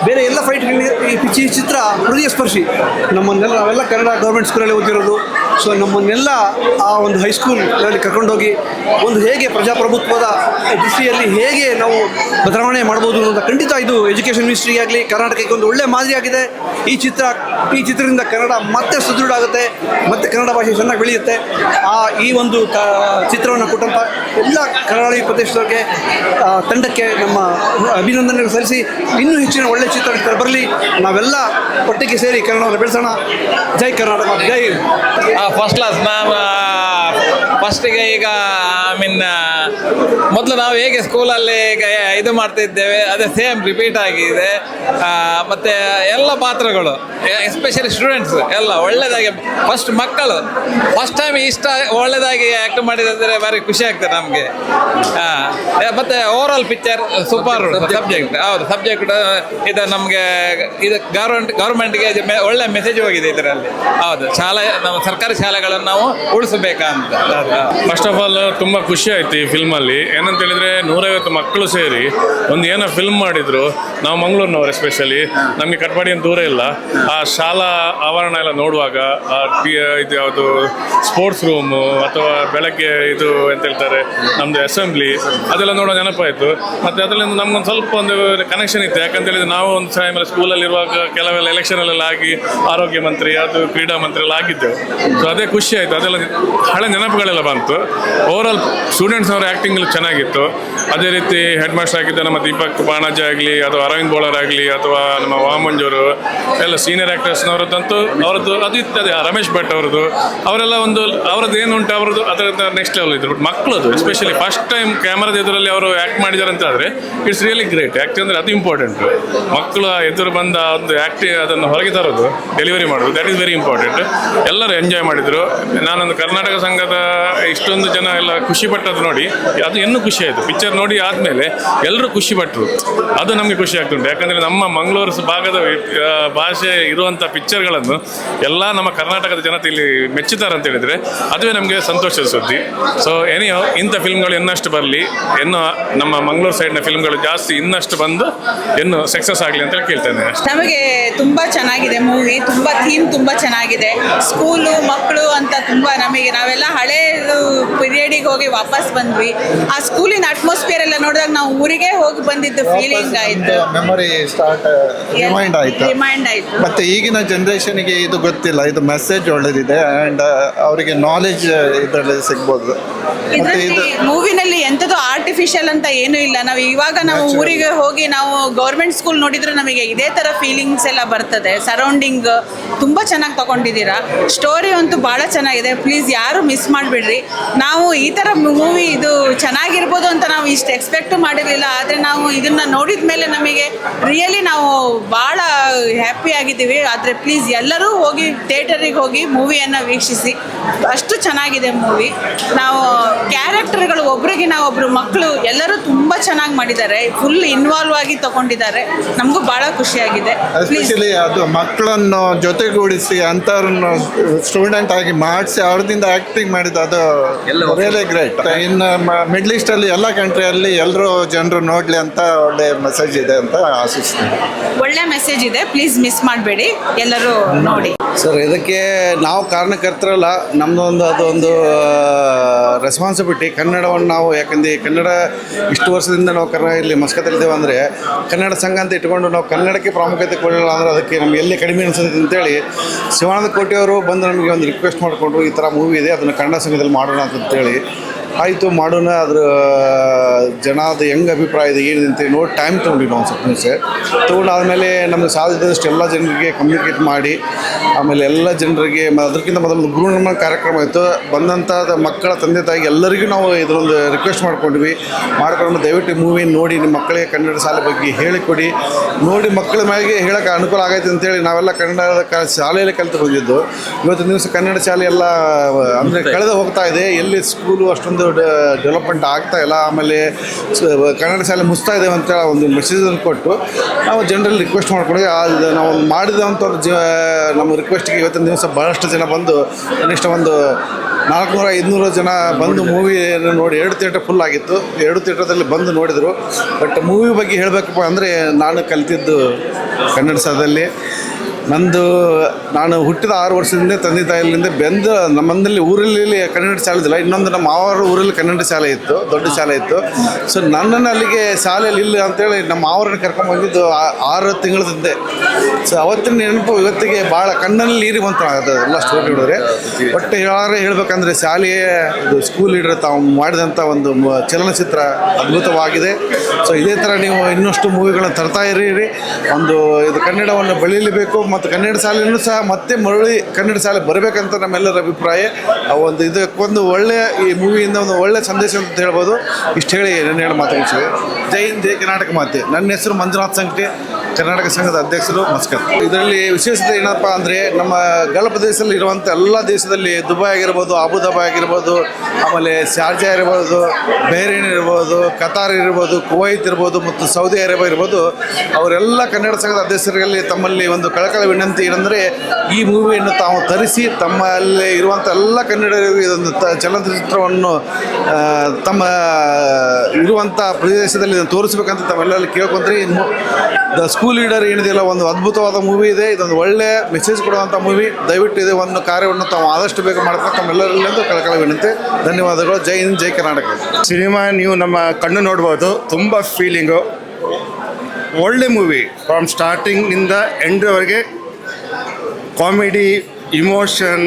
ಬೇರೆ ಎಲ್ಲ ಫೈಟ್ಗಳಿಗೆ ಈ ಚಿತ್ರ ಹೃದಯ ಸ್ಪರ್ಶಿ. ನಾವೆಲ್ಲ ಕನ್ನಡ ಗೌರ್ಮೆಂಟ್ ಸ್ಕೂಲಲ್ಲಿ ಓದಿರೋದು. ಸೊ ನಮ್ಮನ್ನೆಲ್ಲ ಆ ಒಂದು ಹೈಸ್ಕೂಲಲ್ಲಿ ಕರ್ಕೊಂಡೋಗಿ ಒಂದು ಹೇಗೆ ಪ್ರಜಾಪ್ರಭುತ್ವದ ದೃಷ್ಟಿಯಲ್ಲಿ ಹೇಗೆ ನಾವು ಬದಲಾವಣೆ ಮಾಡ್ಬೋದು ಅಂತ ಖಂಡಿತ ಇದು ಎಜುಕೇಷನ್ ಮಿನಿಸ್ಟ್ರಿಗೆ ಆಗಲಿ ಕರ್ನಾಟಕಕ್ಕೆ ಒಂದು ಒಳ್ಳೆ ಮಾದರಿ ಆಗಿದೆ. ಈ ಚಿತ್ರದಿಂದ ಕನ್ನಡ ಮತ್ತೆ ಸದೃಢ ಆಗುತ್ತೆ, ಮತ್ತು ಕನ್ನಡ ಭಾಷೆ ಚೆನ್ನಾಗಿ ಬೆಳೆಯುತ್ತೆ. ಈ ಒಂದು ಚಿತ್ರವನ್ನು ಕೊಟ್ಟಂಥ ಎಲ್ಲ ಕರಾವಳಿ ಪ್ರದೇಶದವರಿಗೆ ತಂಡಕ್ಕೆ ನಮ್ಮ ಅಭಿನಂದನೆಗಳು ಸಲ್ಲಿಸಿ ಇನ್ನೂ ಹೆಚ್ಚಿನ ಒಳ್ಳೆ ಚಿತ್ರ ಬರಲಿ. ನಾವೆಲ್ಲ ಒಟ್ಟಿಗೆ ಸೇರಿ ಕನ್ನಡವನ್ನು ಬೆಳೆಸೋಣ. ಜೈ ಕರ್ನಾಟಕ, ಜೈ. ಫಸ್ಟ್ ಕ್ಲಾಸ್ ಮ್ಯಾಮ್, ಫಸ್ಟಿಗೆ ಈಗ ಐ ಮೀನ್ ಮೊದಲು ನಾವು ಹೇಗೆ ಸ್ಕೂಲಲ್ಲಿ ಈಗ ಇದು ಮಾಡ್ತಿದ್ದೇವೆ ಅದೇ ಸೇಮ್ ರಿಪೀಟ್ ಆಗಿದೆ. ಮತ್ತು ಎಲ್ಲ ಪಾತ್ರಗಳು ಎಸ್ಪೆಷಲಿ ಸ್ಟೂಡೆಂಟ್ಸ್ ಎಲ್ಲ ಒಳ್ಳೆಯದಾಗಿ ಫಸ್ಟ್ ಮಕ್ಕಳು ಫಸ್ಟ್ ಟೈಮ್ ಇಷ್ಟ ಒಳ್ಳೆಯದಾಗಿ ಆ್ಯಕ್ಟ್ ಮಾಡಿದರೆ ಭಾರಿ ಖುಷಿ ಆಗ್ತದೆ ನಮಗೆ. ಮತ್ತು ಓವರಾಲ್ ಪಿಕ್ಚರ್ ಸೂಪರ್ ಸಬ್ಜೆಕ್ಟ್. ಹೌದು, ಸಬ್ಜೆಕ್ಟ್ ಇದು ನಮಗೆ ಇದು ಗೌರ್ಮೆಂಟ್ಗೆ ಒಳ್ಳೆ ಮೆಸೇಜ್ ಹೋಗಿದೆ ಇದರಲ್ಲಿ. ಹೌದು, ನಮ್ಮ ಸರ್ಕಾರಿ ಶಾಲೆಗಳನ್ನು ನಾವು ಉಳಿಸಬೇಕಂತ. ಫಸ್ಟ್ ಆಫ್ ಆಲ್ ತುಂಬ ಖುಷಿ ಆಯ್ತು ಈ ಫಿಲ್ಮಲ್ಲಿ. ಏನಂತ ಹೇಳಿದ್ರೆ 150 ಮಕ್ಕಳು ಸೇರಿ ಒಂದು ಏನೋ ಫಿಲ್ಮ್ ಮಾಡಿದ್ರು. ನಾವು ಮಂಗಳೂರಿನವರು ಎಸ್ಪೆಷಲಿ, ನಮಗೆ ಕಟ್ಪಾಡಿ ಅಂತ ದೂರ ಇಲ್ಲ. ಆ ಶಾಲಾ ಆವರಣ ಎಲ್ಲ ನೋಡುವಾಗ ಇದು ಯಾವುದು ಸ್ಪೋರ್ಟ್ಸ್ ರೂಮು ಅಥವಾ ಬೆಳಗ್ಗೆ ಇದು ಎಂತ ಹೇಳ್ತಾರೆ ನಮ್ಮದು ಅಸೆಂಬ್ಲಿ ಅದೆಲ್ಲ ನೋಡೋ ನೆನಪಾಯಿತು. ಮತ್ತು ಅದರಿಂದ ನಮ್ಗೊಂದು ಸ್ವಲ್ಪ ಒಂದು ಕನೆಕ್ಷನ್ ಇತ್ತು. ಯಾಕಂತ ಹೇಳಿದ್ರೆ ನಾವು ಒಂದು ಟೈಮಲ್ಲಿ ಸ್ಕೂಲಲ್ಲಿ ಇರುವಾಗ ಕೆಲವೆಲ್ಲ ಎಲೆಕ್ಷನಲ್ಲೆಲ್ಲ ಆಗಿ ಆರೋಗ್ಯ ಮಂತ್ರಿ ಅದು ಕ್ರೀಡಾ ಮಂತ್ರಿ ಎಲ್ಲ ಆಗಿದ್ದೆವು. ಸೊ ಅದೇ ಖುಷಿ ಆಯಿತು, ಅದೆಲ್ಲ ಹಳೆ ನೆನಪುಗಳೆಲ್ಲ ಬಂತು. ಓವರಾಲ್ ಸ್ಟೂಡೆಂಟ್ಸ್ ಅವರ ಆ್ಯಕ್ಟಿಂಗ್ ಚೆನ್ನಾಗಿತ್ತು. ಅದೇ ರೀತಿ ಹೆಡ್ ಮಾಸ್ಟರ್ ಆಗಿದ್ದ ನಮ್ಮ ದೀಪಕ್ ಬಾಣಾಜಿ ಆಗಲಿ ಅಥವಾ ಅರವಿಂದ್ ಬೋಳರ್ ಆಗಲಿ ಅಥವಾ ನಮ್ಮ ವಾಮಂಜೂರು ಎಲ್ಲ ಸೀನಿಯರ್ ಆ್ಯಕ್ಟರ್ಸ್ನವರದ್ದಂತೂ ಅವರದ್ದು ಅದು ಇರ್ತದೆ. ರಮೇಶ್ ಭಟ್ ಅವರದ್ದು ಅವರೆಲ್ಲ ಒಂದು ಅವರದ್ದು ಏನುಂಟು ಅವರದ್ದು ಅದರಿಂದ ನೆಕ್ಸ್ಟ್ ಲೆವೆಲ್ ಇದ್ರು. ಬಟ್ ಮಕ್ಕಳದು ಎಸ್ಪೆಷಲಿ ಫಸ್ಟ್ ಟೈಮ್ ಕ್ಯಾಮರಾದ ಎದುರಲ್ಲಿ ಅವರು ಆ್ಯಕ್ಟ್ ಮಾಡಿದ್ದಾರೆ ಅಂತ ಆದರೆ ಇಟ್ಸ್ ರಿಯಲಿ ಗ್ರೇಟ್. ಯಾಕೆಂದರೆ ಅದು ಇಂಪಾರ್ಟೆಂಟ್. ಮಕ್ಕಳು ಎದುರು ಬಂದ ಒಂದು ಅದನ್ನು ಹೊರಗೆ ತರೋದು, ಡೆಲಿವರಿ ಮಾಡೋದು, ದ್ಯಾಟ್ ಈಸ್ ವೆರಿ ಇಂಪಾರ್ಟೆಂಟ್. ಎಲ್ಲರೂ ಎಂಜಾಯ್ ಮಾಡಿದರು. ನಾನೊಂದು ಕರ್ನಾಟಕ ಸಂಘದ ಇಷ್ಟೊಂದು ಜನ ಎಲ್ಲ ಖುಷಿ ಪಟ್ಟದ್ದು ನೋಡಿ ಅದು ಇನ್ನೂ ಖುಷಿ ಆಯಿತು. ಪಿಕ್ಚರ್ ನೋಡಿ ಆದಮೇಲೆ ಎಲ್ಲರೂ ಖುಷಿ ಪಟ್ಟರು. ಅದು ನಮಗೆ ಖುಷಿ ಆಗ್ತುಂಟು. ಯಾಕಂದರೆ ನಮ್ಮ ಮಂಗಳೂರು ಭಾಗದ ಭಾಷೆ ಇರುವಂಥ ಪಿಕ್ಚರ್ಗಳನ್ನು ಎಲ್ಲ ನಮ್ಮ ಕರ್ನಾಟಕದ ಜನತೆ ಇಲ್ಲಿ ಮೆಚ್ಚುತ್ತಾರೆ ಅಂತ ಹೇಳಿದರೆ ಅದುವೇ ನಮಗೆ ಸಂತೋಷದ ಸುದ್ದಿ. ಸೊ ಎನಿಯೋ ಇಂಥ ಫಿಲ್ಮ್ಗಳು ಇನ್ನಷ್ಟು ಬರಲಿ, ಇನ್ನು ನಮ್ಮ ಮಂಗಳೂರು ಸೈಡ್ನ ಫಿಲ್ಮ್ಗಳು ಜಾಸ್ತಿ ಇನ್ನಷ್ಟು ಬಂದು ಇನ್ನು ಸಕ್ಸಸ್ ಆಗಲಿ ಅಂತ ಕೇಳ್ತೇನೆ. ನಮಗೆ ತುಂಬ ಚೆನ್ನಾಗಿದೆ ಮೂವಿ, ತುಂಬ ಥೀಮ್ ತುಂಬ ಚೆನ್ನಾಗಿದೆ. ಸ್ಕೂಲು ಮಕ್ಕಳು ಅಂತ ತುಂಬ ನಮಗೆ ನಾವೆಲ್ಲ ಹಳೇದು ಪೀರಿಯಡಿಗೆ ಹೋಗಿ ವಾಪಸ್ ಬಂದ್ವಿ. ಆ ಸ್ಕೂಲಿನ ಅಟ್ಮಾಸ್ಫಿಯರ್ ಎಲ್ಲ ನೋಡಿದಾಗ ನಾವು ಊರಿಗೆ ಹೋಗಿ ಬಂದಿದ್ದು ಫೀಲಿಂಗ್ ಆಯಿತು, ಮೆಮೊರಿ ರಿಮೈಂಡ್ ಆಯಿತು. ಮತ್ತೆ ಈಗಿನ ಜನರೇಷನ್ಗೆ ಇದು ಗೊತ್ತಿಲ್ಲ, ಇದು ಮೆಸೇಜ್ ಒಳ್ಳೇದಿದೆ ಆ್ಯಂಡ್ ಅವರಿಗೆ ನಾಲೆಜ್ ಇದರಲ್ಲಿ ಸಿಗ್ಬೋದು. ಮೂವಿನಲ್ಲಿ ಎಂಥದ್ದು ಆರ್ಟಿಫಿಷಿಯಲ್ ಅಂತ ಏನೂ ಇಲ್ಲ. ನಾವು ಊರಿಗೆ ಹೋಗಿ ನಾವು ಗೌರ್ಮೆಂಟ್ ಸ್ಕೂಲ್ ನೋಡಿದ್ರೆ ನಮಗೆ ಇದೇ ಥರ ಫೀಲಿಂಗ್ಸ್ ಎಲ್ಲ ಬರ್ತದೆ. ಸರೌಂಡಿಂಗ್ ತುಂಬ ಚೆನ್ನಾಗಿ ತಗೊಂಡಿದ್ದೀರಾ. ಸ್ಟೋರಿ ಅಂತೂ ಭಾಳ ಚೆನ್ನಾಗಿದೆ. ಪ್ಲೀಸ್ ಯಾರು ಮಿಸ್ ಮಾಡಿಬಿಡ್ರಿ. ನಾವು ಈ ಥರ ಮೂವಿ ಇದು ಚೆನ್ನಾಗಿರ್ಬೋದು ಅಂತ ನಾವು ಇಷ್ಟು ಎಕ್ಸ್ಪೆಕ್ಟು ಮಾಡಿರಲಿಲ್ಲ. ಆದರೆ ನಾವು ಇದನ್ನು ನೋಡಿದ ಮೇಲೆ ನಮಗೆ ರಿಯಲಿ ನಾವು ಭಾಳ ಹ್ಯಾಪಿ ಆಗಿದ್ದೀವಿ. ಆದರೆ ಪ್ಲೀಸ್ ಎಲ್ಲರೂ ಹೋಗಿ ಥಿಯೇಟರಿಗೆ ಹೋಗಿ ಮೂವಿಯನ್ನು ವೀಕ್ಷಿಸಿ. ಅಷ್ಟು ಚೆನ್ನಾಗಿದೆ ಮೂವಿ. ನಾವು ಕ್ಯಾರೆಕ್ಟರ್ಗಳು ಒಬ್ರಿಗೆ ಒಬ್ರು ಮಕ್ಕಳು ಎಲ್ಲರೂ ತುಂಬ ಚೆನ್ನಾಗಿ ಮಾಡಿದ್ದಾರೆ. ಫುಲ್ ಇನ್ವಾಲ್ವ್ ಆಗಿ ತಗೊಂಡಿದ್ದಾರೆ. ನಮಗೂ ಭಾಳ ಖುಷಿಯಾಗಿದೆ. ಎಸ್ಪೆಷಲಿ ಅದು ಮಕ್ಕಳನ್ನು ಜೊತೆಗೂಡಿಸಿ ಅಂಥವ್ರನ್ನು ಸ್ಟೂಡೆಂಟ್ ಆಗಿ ಮಾಡಿಸಿ ಅವ್ರದಿಂದ ಆ್ಯಕ್ಟಿಂಗ್ ಮಾಡಿದ ಅದು ರಿಯಲಿ ಗ್ರೇಟ್. ಇನ್ನು ಮಿಡ್ಲ್ ಈಸ್ಟಲ್ಲಿ ಎಲ್ಲ ಕಂಟ್ರಿಯಲ್ಲಿ ಎಲ್ಲರೂ ಜನರು ನೋಡಲಿ ಅಂತ ಒಳ್ಳೆ ಮೆಸೇಜ್ ಇದೆ ಅಂತ ಆಶಿಸ್ತೀನಿ. ಒಳ್ಳೆ ಮೆಸೇಜ್ ಇದೆ, ಪ್ಲೀಸ್ ಮಿಸ್ ಮಾಡಬೇಡಿ, ಎಲ್ಲರೂ ನೋಡಿ. ಸರ್, ಇದಕ್ಕೆ ನಾವು ಕಾರಣಕರ್ತರಲ್ಲ, ನಮ್ಮದೊಂದು ಅದೊಂದು ರೆಸ್ಪಾನ್ಸಿಬಿಲಿಟಿ. ಕನ್ನಡವನ್ನು ನಾವು ಯಾಕಂದರೆ ಕನ್ನಡ ಇಷ್ಟು ವರ್ಷದಿಂದ ನಾವು ಇಲ್ಲಿ ಮಸ್ಕತ್ತಲ್ಲಿದ್ದೇವೆ ಅಂದರೆ ಕನ್ನಡ ಸಂಘ ಅಂತ ಇಟ್ಕೊಂಡು ನಾವು ಕನ್ನಡಕ್ಕೆ ಪ್ರಾಮುಖ್ಯತೆ ಕೊಡಲಿಲ್ಲ ಅಂದರೆ ಅದಕ್ಕೆ ನಮಗೆ ಎಲ್ಲಿ ಕಡಿಮೆ ಅನಿಸುತ್ತೆ ಅಂತೇಳಿ ಶಿವಾನಂದ ಕೋಟಿಯವರು ಬಂದು ನಮಗೆ ಒಂದು ರಿಕ್ವೆಸ್ಟ್ ಮಾಡಿಕೊಂಡ್ರು, ಈ ಥರ ಮೂವಿ ಇದೆ ಅದನ್ನು ಕನ್ನಡ ಸಂಘದಲ್ಲಿ ಮಾಡೋಣ ಅಂತೇಳಿ. ಆಯಿತು ಮಾಡೋಣ. ಅದ್ರ ಜನದ ಹೆಂಗೆ ಅಭಿಪ್ರಾಯ ಇದೆ ಏನಿದೆ ಅಂತೇಳಿ ನೋಡಿ ಟೈಮ್ ತೊಗೊಂಡು ನಾವು ಸ್ವಲ್ಪ ದಿವಸ ತೊಗೊಂಡಾದಮೇಲೆ ನಮಗೆ ಸಾಧ್ಯದಷ್ಟು ಎಲ್ಲ ಜನರಿಗೆ ಕಮ್ಯುನಿಕೇಟ್ ಮಾಡಿ ಆಮೇಲೆ ಎಲ್ಲ ಜನರಿಗೆ ಅದಕ್ಕಿಂತ ಮೊದಲು ಗುರುನಮನ ಕಾರ್ಯಕ್ರಮ ಇತ್ತು. ಬಂದಂಥ ಮಕ್ಕಳ ತಂದೆ ತಾಯಿಗೆ ಎಲ್ಲರಿಗೂ ನಾವು ಇದರೊಂದು ರಿಕ್ವೆಸ್ಟ್ ಮಾಡ್ಕೊಂಡು ದಯವಿಟ್ಟು ಮೂವಿ ನೋಡಿ ನಿಮ್ಮ ಮಕ್ಕಳಿಗೆ ಕನ್ನಡ ಶಾಲೆ ಬಗ್ಗೆ ಹೇಳಿಕೊಡಿ, ನೋಡಿ ಮಕ್ಕಳ ಮೇಲೆ ಹೇಳೋಕ್ಕೆ ಅನುಕೂಲ ಆಗೈತೆ ಅಂತೇಳಿ ನಾವೆಲ್ಲ ಕನ್ನಡ ಶಾಲೆಯಲ್ಲಿ ಕಲಿತು ಬಂದಿದ್ದು. ಇವತ್ತಿನ ದಿವಸ ಕನ್ನಡ ಶಾಲೆ ಎಲ್ಲ ಅಂದರೆ ಕಳೆದು ಹೋಗ್ತಾ ಇದೆ. ಎಲ್ಲಿ ಸ್ಕೂಲು ಅಷ್ಟೊಂದು ಡೆವಲಪ್ಮೆಂಟ್ ಆಗ್ತಾ ಇಲ್ಲ. ಆಮೇಲೆ ಕನ್ನಡ ಶಾಲೆ ಮುಚ್ತಾ ಇದ್ದೇವೆ ಅಂತ ಒಂದು ಮೆಸೇಜನ್ನು ಕೊಟ್ಟು ನಾವು ಜನರಲ್ಲಿ ರಿಕ್ವೆಸ್ಟ್ ಮಾಡ್ಕೊಂಡು ನಾವು ಮಾಡಿದಂಥ ನಮ್ಮ ರಿಕ್ವೆಸ್ಟಿಗೆ ಇವತ್ತಿನ ದಿವಸ ಭಾಳಷ್ಟು ಜನ ಬಂದು ಕನಿಷ್ಠ ಒಂದು 400-500 ಜನ ಬಂದು ಮೂವಿಯನ್ನು ನೋಡಿ 2 ಥಿಯೇಟರ್ ಫುಲ್ ಆಗಿತ್ತು. 2 ಥಿಯೇಟರ್ದಲ್ಲಿ ಬಂದು ನೋಡಿದರು. ಬಟ್ ಮೂವಿ ಬಗ್ಗೆ ಹೇಳಬೇಕಪ್ಪ ಅಂದರೆ ನಾನು ಕಲಿತಿದ್ದು ಕನ್ನಡ ಶಾಲೆಯಲ್ಲಿ. ನಾನು ಹುಟ್ಟಿದ 6 ವರ್ಷದಿಂದ ತಂದೆ ತಾಯಿಯಿಂದ ಬೆಂದು ನಮ್ಮಲ್ಲಿ ಊರಲ್ಲಿ ಕನ್ನಡ ಶಾಲೆ ಇದ್ದಿಲ್ಲ. ಇನ್ನೊಂದು ನಮ್ಮ ಮಾವರ ಊರಲ್ಲಿ ಕನ್ನಡ ಶಾಲೆ ಇತ್ತು, ದೊಡ್ಡ ಶಾಲೆ ಇತ್ತು. ಸೊ ನನ್ನನ್ನು ಅಲ್ಲಿಗೆ ಶಾಲೆಯಲ್ಲಿ ಇಲ್ಲ ಅಂತೇಳಿ ನಮ್ಮ ಮಾವರನ್ನ ಕರ್ಕೊಂಡ್ಬಂದಿದ್ದು 6 ತಿಂಗಳ ಹಿಂದೆ. ಸೊ ಅವತ್ತಿನ ನೆನಪು ಇವತ್ತಿಗೆ ಭಾಳ ಕಣ್ಣಲ್ಲಿ ನೀರು ಬಂತು ಎಲ್ಲ ಸ್ಟೋರಿ ನೋಡಿದ್ರೆ. ಬಟ್ ಯಾರೇ ಹೇಳ್ಬೇಕಂದ್ರೆ ಶಾಲೆಯೇ ಸ್ಕೂಲ್ ಲೀಡರ್ ತಾವು ಮಾಡಿದಂಥ ಒಂದು ಚಲನಚಿತ್ರ ಅದ್ಭುತವಾಗಿದೆ. ಸೊ ಇದೇ ಥರ ನೀವು ಇನ್ನಷ್ಟು ಮೂವಿಗಳನ್ನ ತರ್ತಾ ಇರೀರಿ. ಒಂದು ಇದು ಕನ್ನಡವನ್ನು ಬೆಳೀಲೇಬೇಕು ಮತ್ತು ಕನ್ನಡ ಶಾಲೆಯೂ ಸಹ ಮತ್ತೆ ಮರಳಿ ಕನ್ನಡ ಶಾಲೆ ಬರಬೇಕಂತ ನಮ್ಮೆಲ್ಲರ ಅಭಿಪ್ರಾಯ. ಒಂದು ಇದಕ್ಕೊಂದು ಒಳ್ಳೆಯ ಈ ಮೂವಿಯಿಂದ ಒಂದು ಒಳ್ಳೆಯ ಸಂದೇಶ ಅಂತ ಹೇಳ್ಬೋದು. ಇಷ್ಟು ಹೇಳಿ ನನ್ನ ಹೇಳಿ ಮಾತಾಡ್ತೀವಿ. ಜೈ ಹಿಂದ್, ಜೈ ಕರ್ನಾಟಕ ಮಾತೆ. ನನ್ನ ಹೆಸರು ಮಂಜುನಾಥ್ ಸಂಕಟೆ, ಕರ್ನಾಟಕ ಸಂಘದ ಅಧ್ಯಕ್ಷರು, ಮಸ್ಕತ್. ಇದರಲ್ಲಿ ವಿಶೇಷತೆ ಏನಪ್ಪ ಅಂದರೆ ನಮ್ಮ ಗಲ್ಫ್ ದೇಶದಲ್ಲಿ ಇರುವಂಥ ಎಲ್ಲ ದೇಶದಲ್ಲಿ ದುಬೈ ಆಗಿರ್ಬೋದು, ಅಬುದಾಬಿ ಆಗಿರ್ಬೋದು, ಆಮೇಲೆ ಶಾರ್ಜಾ ಇರ್ಬೋದು, ಬಹ್ರೇನ್ ಇರ್ಬೋದು, ಕತಾರ್ ಇರ್ಬೋದು, ಕುವೈತ್ ಇರ್ಬೋದು ಮತ್ತು ಸೌದಿ ಅರೇಬಿಯಾ ಇರ್ಬೋದು, ಅವರೆಲ್ಲ ಕನ್ನಡ ಸಂಘದ ಅಧ್ಯಕ್ಷರಲ್ಲಿ ತಮ್ಮಲ್ಲಿ ಒಂದು ಕಳಕಳ ವಿನಂತಿ ಏನಂದರೆ ಈ ಮೂವಿಯನ್ನು ತಾವು ತರಿಸಿ ತಮ್ಮಲ್ಲಿ ಇರುವಂಥ ಎಲ್ಲ ಕನ್ನಡಿಗರಿಗೆ ಇದೊಂದು ಚಲನಚಿತ್ರವನ್ನು ತಮ್ಮ ಇರುವಂಥ ಪ್ರದೇಶದಲ್ಲಿ ತೋರಿಸ್ಬೇಕಂತ ತಾವೆಲ್ಲರಲ್ಲಿ ಕೇಳ್ಕೊಂಡ್ರೆ ದ ಸ್ಕೂಲ್ ಲೀಡರ್ ಏನಿದೆಯಲ್ಲ ಒಂದು ಅದ್ಭುತವಾದ ಮೂವಿ ಇದೆ. ಇದೊಂದು ಒಳ್ಳೆಯ ಮೆಸೇಜ್ ಕೊಡುವಂಥ ಮೂವಿ. ದಯವಿಟ್ಟು ಇದು ಒಂದು ಕಾರ್ಯವನ್ನು ತಾವು ಆದಷ್ಟು ಬೇಗ ಮಾಡ್ತಾರೆ ತಮ್ಮೆಲ್ಲರಲ್ಲಿಂದು ಕಳಕಳ ವಿನಂತಿ. ಧನ್ಯವಾದಗಳು. ಜೈ ಹಿಂದ್, ಜೈ ಕರ್ನಾಟಕ. ಸಿನಿಮಾ ನೀವು ನಮ್ಮ ಕಣ್ಣು ನೋಡ್ಬೋದು, ತುಂಬ ಫೀಲಿಂಗು, ಒಳ್ಳೆ ಮೂವಿ. ಫ್ರಮ್ ಸ್ಟಾರ್ಟಿಂಗ್ನಿಂದ ಎಂಡ್ವರೆಗೆ ಕಾಮಿಡಿ, ಇಮೋಷನ್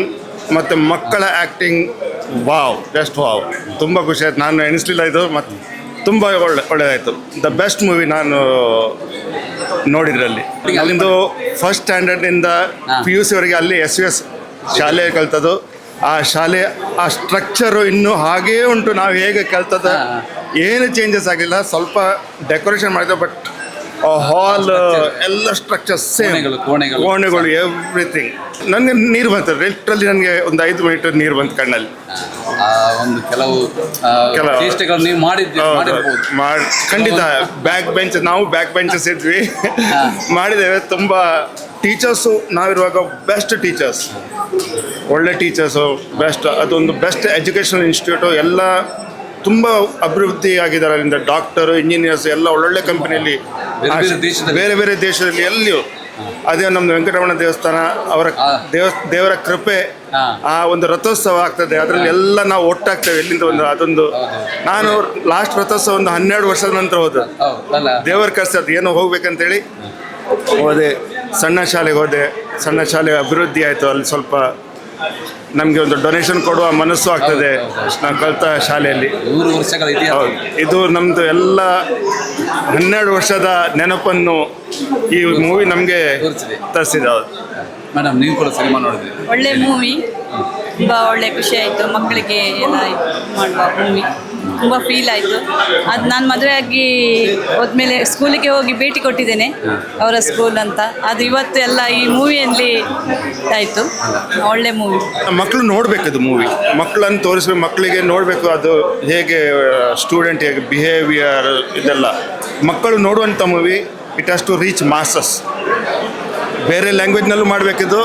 ಮತ್ತು ಮಕ್ಕಳ ಆ್ಯಕ್ಟಿಂಗ್, ವಾವ್, ಜಸ್ಟ್ ವಾವ್. ತುಂಬ ಖುಷಿ ಆಯ್ತು. ನಾನು ಎಣಿಸ್ಲಿಲ್ಲ ಇದು, ಮತ್ತು ತುಂಬ ಒಳ್ಳೆಯದಾಯಿತು. ದ ಬೆಸ್ಟ್ ಮೂವಿ ನಾನು ನೋಡಿದ್ರಲ್ಲಿ. ಅಲ್ಲಿಂದು ಫಸ್ಟ್ ಸ್ಟ್ಯಾಂಡರ್ಡ್ನಿಂದ PUC ವರೆಗೆ ಅಲ್ಲಿ SUS ಶಾಲೆ ಕಲ್ತದ್ದು. ಆ ಶಾಲೆ ಆ ಸ್ಟ್ರಕ್ಚರು ಇನ್ನೂ ಹಾಗೇ ಉಂಟು. ನಾವು ಹೇಗೆ ಕಲ್ತದ್ದು ಏನು ಚೇಂಜಸ್ ಆಗಲಿಲ್ಲ. ಸ್ವಲ್ಪ ಡೆಕೋರೇಷನ್ ಮಾಡಿದ್ದು, ಬಟ್ ಹಾಲ್ ಎಲ್ಲ ಸ್ಟ್ರಕ್ಚರ್ಸ್ ಸೇಮ್, ಕೋಣೆಗಳು ಎವ್ರಿಥಿಂಗ್. ನನಗೆ ನೀರು ಬಂತು ಲಿಟ್ರಲ್ಲಿ, ನನಗೆ ಒಂದು 5 ಮಿನಿಟ್ ನೀರು ಬಂತು ಕಣ್ಣಲ್ಲಿ. ಒಂದು ಕೆಲವು ನೀವು ಖಂಡಿತ ಬ್ಯಾಕ್ ಬೆಂಚ್, ನಾವು ಬ್ಯಾಕ್ ಬೆಂಚಸ್ ಇದ್ವಿ, ಮಾಡಿದ್ದೇವೆ. ತುಂಬ ಟೀಚರ್ಸು ನಾವಿರುವಾಗ ಬೆಸ್ಟ್ ಟೀಚರ್ಸ್, ಒಳ್ಳೆ ಟೀಚರ್ಸು, ಬೆಸ್ಟ್. ಅದೊಂದು ಬೆಸ್ಟ್ ಎಜುಕೇಷನಲ್ ಇನ್ಸ್ಟಿಟ್ಯೂಟು. ಎಲ್ಲ ತುಂಬ ಅಭಿವೃದ್ಧಿ ಆಗಿದ್ದಾರೆ. ಅಲ್ಲಿಂದ ಡಾಕ್ಟರು, ಇಂಜಿನಿಯರ್ಸ್ ಎಲ್ಲ ಒಳ್ಳೊಳ್ಳೆ ಕಂಪನಿಯಲ್ಲಿ, ಬೇರೆ ಬೇರೆ ದೇಶದಲ್ಲಿ ಎಲ್ಲಿಯೂ. ಅದೇ ನಮ್ಮದು ವೆಂಕಟರಮಣ ದೇವಸ್ಥಾನ, ಅವರ ದೇವರ ಕೃಪೆ. ಆ ಒಂದು ರಥೋತ್ಸವ ಆಗ್ತದೆ, ಅದರಲ್ಲಿ ಎಲ್ಲ ನಾವು ಒಟ್ಟಾಗ್ತೇವೆ. ಎಲ್ಲಿಂದ ಅದೊಂದು ನಾನು ಲಾಸ್ಟ್ ರಥೋತ್ಸವ ಒಂದು 12 ವರ್ಷದ ನಂತರ ಹೋದೆ. ದೇವರ ಕರ್ಸೋದು ಏನೋ ಹೋಗ್ಬೇಕಂತೇಳಿ ಹೋದೆ. ಸಣ್ಣ ಶಾಲೆಗೆ ಹೋದೆ. ಸಣ್ಣ ಶಾಲೆ ಅಭಿವೃದ್ಧಿ ಆಯಿತು. ಅಲ್ಲಿ ಸ್ವಲ್ಪ ನಮಗೆ ಒಂದು ಡೊನೇಷನ್ ಕೊಡುವ ಮನಸ್ಸು ಆಗ್ತದೆ. ನಾವು ಕಲಿತ ಶಾಲೆಯಲ್ಲಿ 100 ವರ್ಷಗಳ ಇತಿಹಾಸ. ಇದು ನಮ್ಮದು ಎಲ್ಲ 12 ವರ್ಷದ ನೆನಪನ್ನು ಈ ಮೂವಿ ನಮಗೆ ತರಿಸಿದೆ. ಹೌದು ಮೇಡಮ್, ನೀವು ಕೂಡ ಸಿನಿಮಾ ನೋಡಿದ್ರಿ? ಒಳ್ಳೆ ಮೂವಿ, ತುಂಬ ಒಳ್ಳೆ ಖುಷಿ ಆಯಿತು. ಮಕ್ಕಳಿಗೆ ಎಲ್ಲ ಮಾಡುವ ಮೂವಿ, ತುಂಬ ಫೀಲ್ ಆಯಿತು. ಅದು ನಾನು ಮದುವೆಯಾಗಿ ಹೋದ್ಮೇಲೆ ಸ್ಕೂಲಿಗೆ ಹೋಗಿ ಭೇಟಿ ಕೊಟ್ಟಿದ್ದೇನೆ, ಅವರ ಸ್ಕೂಲ್ ಅಂತ. ಅದು ಇವತ್ತು ಎಲ್ಲ ಈ ಮೂವಿಯಲ್ಲಿ ಆಯಿತು. ಒಳ್ಳೆ ಮೂವಿ. ಮಕ್ಕಳು ನೋಡಬೇಕು ಇದು ಮೂವಿ. ಮಕ್ಕಳನ್ನು ತೋರಿಸ್ಬೇಕು, ಮಕ್ಕಳಿಗೆ ನೋಡಬೇಕು ಅದು ಹೇಗೆ ಸ್ಟೂಡೆಂಟ್ ಹೇಗೆ ಬಿಹೇವಿಯರ್, ಇದೆಲ್ಲ ಮಕ್ಕಳು ನೋಡುವಂಥ movie. It has to reach masses. ಬೇರೆ ಲ್ಯಾಂಗ್ವೇಜ್ನಲ್ಲೂ ಮಾಡಬೇಕಿದು,